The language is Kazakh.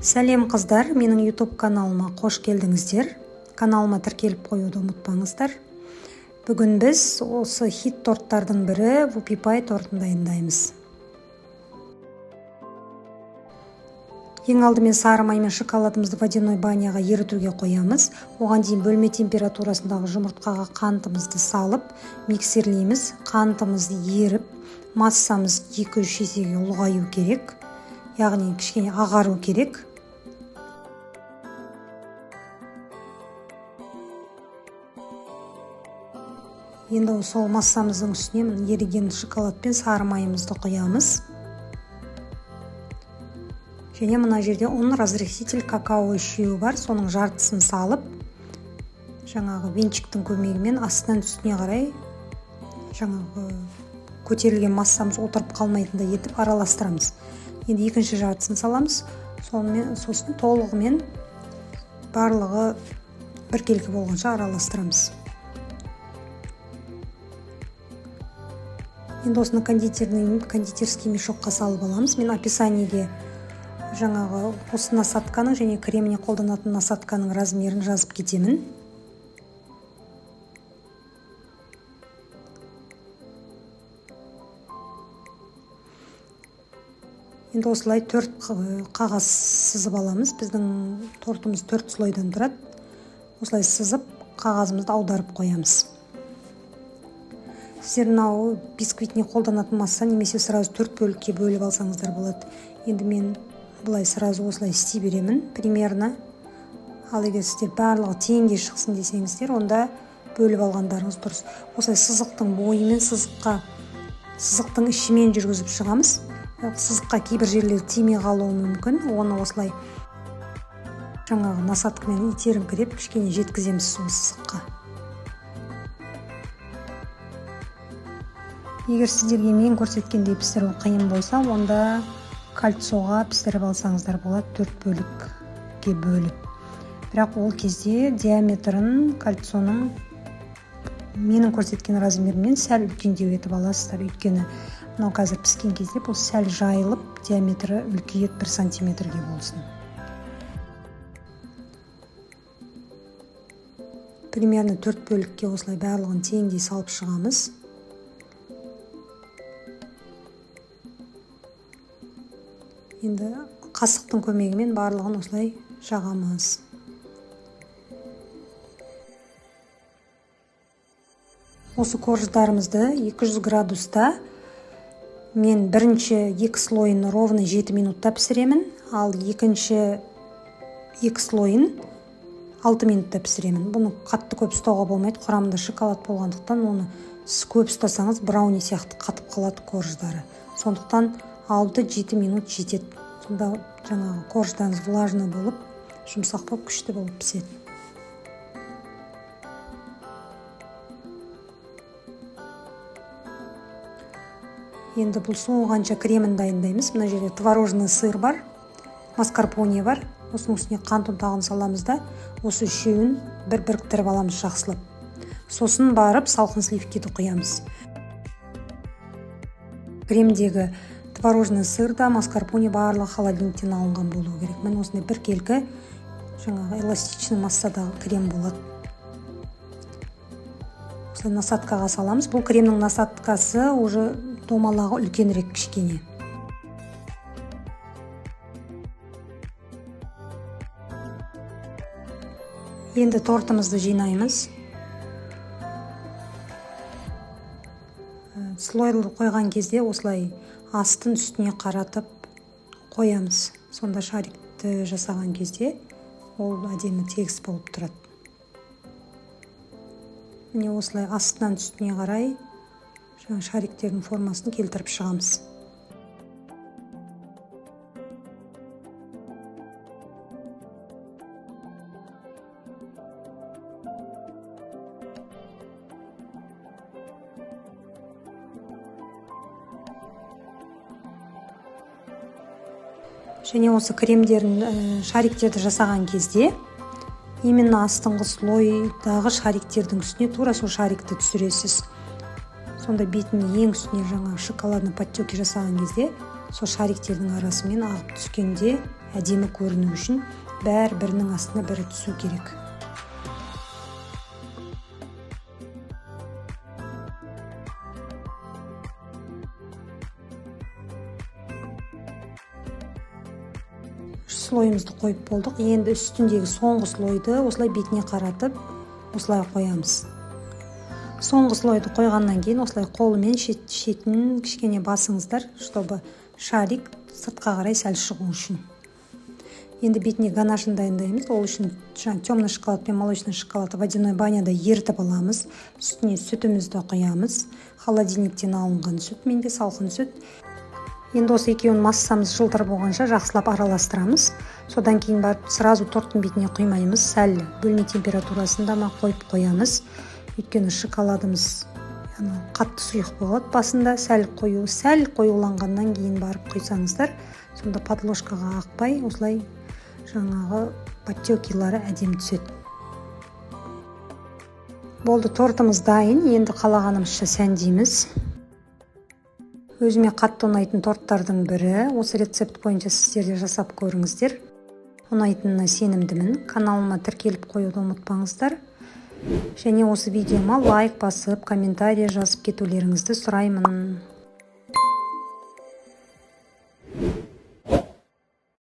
Сәлем қыздар, менің YouTube каналыма қош келдіңіздер. Каналыма тіркеліп қоюды ұмытпаңыздар. Бүгін біз осы хит торттардың бірі Whoopie Pie тортын дайындаймыз. Ең алдымен сары май мен шоколадымызды водяной баняға ерітуге қоямыз. Оған дейін бөлме температурасындағы жұмыртқаға қантымызды салып, миксерлейміз. Қантымызды еріп, массамыз 2-3 есеге ұлғаю керек. Яғни кішкене ағару керек. Енді сол массамыздың үстіне еріген шоколад пен сары майымызды құямыз. Және мына жерде ұн разрыхтитель какао үшеуі бар, соның жартысын салып, жаңағы венчиктің көмегімен астынан үстіне қарай жаңағы көтерілген массамыз отырып қалмайтындай етіп араластырамыз. Енді екінші жартысын саламыз, сосын толығымен барлығы біркелкі болғанша араластырамыз. Енді осыны кондитерский мешокқа салып аламыз. Мен описаниеге жаңағы осы насатканың және креміне қолданатын насатканың размерін жазып кетемін. Енді осылай 4 қағаз сызып аламыз. Біздің тортымыз 4 слойдан тұрады. Осылай сызып, қағазымызды аударып қоямыз. Сіздер мынау бисквитіне қолданатын масса немесе сразу 4 бөлікке бөліп алсаңыздар болады. Енді мен бұлай сразу осылай істей беремін, примерно. Ал егер сіздер барлығы теңге шықсын десеңіздер, онда бөліп алғандарыңыз дұрыс. Осылай сызықтың бойымен сызықтың ішімен жүргізіп шығамыз. Сызыққа кейбір жерлері тимей қалуы мүмкін. Оны осылай жаңағы насаткамен итеріңкіреп кішкене жеткіземіз сол сызыққа. Егер сіздерге мен көрсеткендей пісіру қиын болса, онда кольцоға пісіріп алсаңыздар болады, 4 бөлікке бөліп. Бірақ ол кезде диаметрін кольцоның менің көрсеткен размермен сәл үлкендеу етіп аласыздар. Өйткені мынау қазір піскен кезде бұл сәл жайылып, диаметрі үлкейіп 1 сантиметрге болсын. Примерно 4 бөлікке осылай барлығын теңдей салып шығамыз. Енді қасықтың көмегімен барлығын осылай жағамыз. Осы корждарымызды 200 градуста мен бірінші 2 слойын ровно 7 минутта пісіремін, ал екінші 2 слойын 6 минутта пісіремін. Бұны қатты көп ұстауға болмайды, құрамында шоколад болғандықтан оны көп ұстасаңыз брауни сияқты қатып қалады корждары. Сондықтан 6-7 минут жетеді. Сонда жаңағы корждарыңыз влажный болып, жұмсақ болып, күшті болып піседі. Енді бұл суығанша кремін дайындаймыз. Мына жерде творожный сыр бар, маскарпоне бар. Осының үстіне қант ұнтағын саламыз да, осы үшеуін біріктіріп аламыз жақсылап. Сосын барып салқын сливкиді құямыз. Кремдегі творожный сыр да, маскарпоне барлығы холодильниктен алынған болуы керек. Мен осындай біркелкі жаңағы эластичный массадағы крем болады. Осылай насаткаға саламыз. Бұл кремнің насаткасы уже домалағы үлкенірек кішкене. Енді тортымызды жинаймыз. Слойлы қойған кезде осылай астын үстіне қаратып қоямыз. Сонда шарикті жасаған кезде ол әдемі тегіс болып тұрады. Міне осылай астынан үстіне қарай шариктердің формасын келтіріп шығамыз. Және осы кремдерін, шариктерді жасаған кезде именно астыңғы слойдағы шариктердің үстіне тура сол шарикті түсіресіз. Сонда бетінің ең үстіне жаңа шоколадный подтеки жасаған кезде сол шариктердің арасымен ағып түскенде әдемі көріну үшін бірінің астына бірі түсу керек. Слойымызды қойып болдық. Енді үстіндегі соңғы слойды осылай бетіне қаратып, осылай қоямыз. Соңғы слойды қойғаннан кейін осылай қолымен шетін кішкене басыңыздар, чтобы шарик сыртқа қарай сәл шығу үшін. Енді бетіне ганашын дайындаймыз. Ол үшін темный шоколад пен молочный шоколад водяной баняда ертіп аламыз. Үстіне сүтімізді құямыз. Холодильниктен алынған сүт, менде салқын сүт. Енді осы екеуін массамыз жылтыр болғанша жақсылап араластырамыз. Содан кейін барып сразу торттың бетіне құймаймыз. Сәл бөлме температурасында қойып қоямыз. Өйткені шоколадымыз қатты сұйық болады. Басында сәл қоюланғаннан кейін барып құйсаңыздар, сонда подложкаға ақпай, осылай жаңағы подтекилары әдемі түседі. Болды, тортымыз дайын. Енді қалағанымызша сәндейміз. Өзіме қатты ұнайтын торттардың бірі. Осы рецепт бойынша сіздер де жасап көріңіздер. Ұнайтынына сенімдімін. Каналыма тіркеліп қоюды ұмытпаңыздар. Және осы видеома лайк басып, комментарий жазып кетулеріңізді сұраймын.